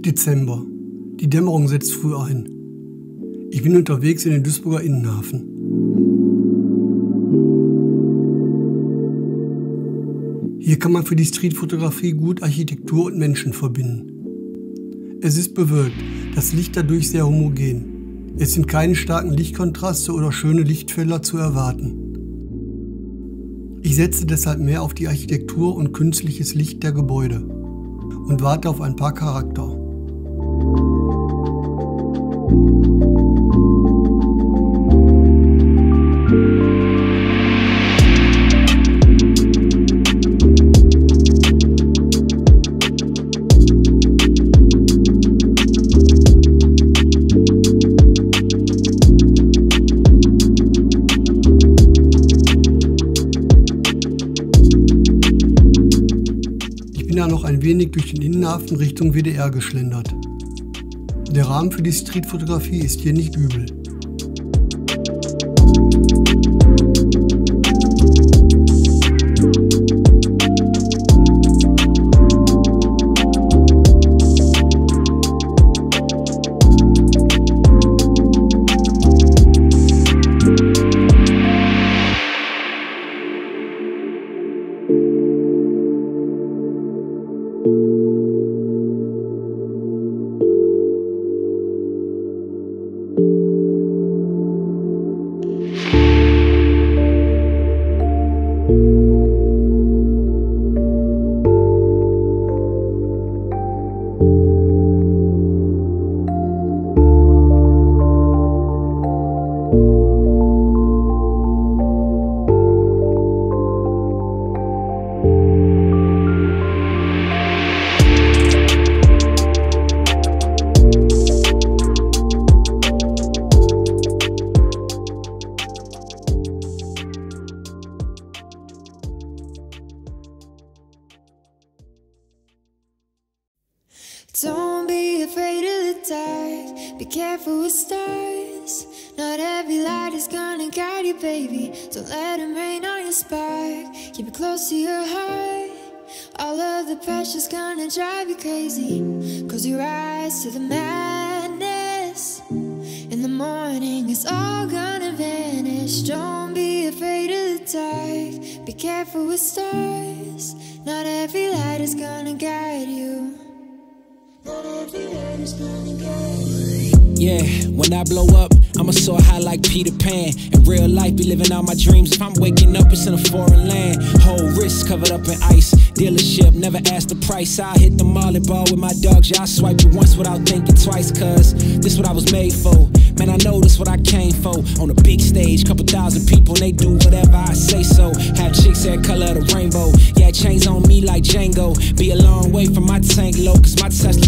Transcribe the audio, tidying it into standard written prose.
Dezember. Die Dämmerung setzt früh ein. Ich bin unterwegs in den Duisburger Innenhafen. Hier kann man für die Streetfotografie gut Architektur und Menschen verbinden. Es ist bewölkt, das Licht dadurch sehr homogen. Es sind keine starken Lichtkontraste oder schöne Lichtfelder zu erwarten. Ich setze deshalb mehr auf die Architektur und künstliches Licht der Gebäude und warte auf ein paar Charaktere. Ich bin ja noch ein wenig durch den Innenhafen Richtung WDR geschlendert. Der Rahmen für die Streetfotografie ist hier nicht übel. Don't be afraid of the dark, be careful with stars. Not every light is gonna guide you, baby. Don't let them rain on your spark. Keep it close to your heart. All of the pressure's gonna drive you crazy. Close your eyes to the madness. In the morning it's all gonna vanish. Don't be afraid of the dark, be careful with stars. Not every light is gonna guide you. Yeah, when I blow up, I'ma soar high like Peter Pan. In real life, be living out my dreams. If I'm waking up, it's in a foreign land. Whole wrist covered up in ice. Dealership, never ask the price. I hit the molly ball with my dogs. Yeah, I swiped it once without thinking twice. Cause this what I was made for. Man, I know this what I came for. On a big stage, couple thousand people, and they do whatever I say so. Have chicks that color of the rainbow. Yeah, chains on me like Django. Be a long way from my tank low, cause my Tesla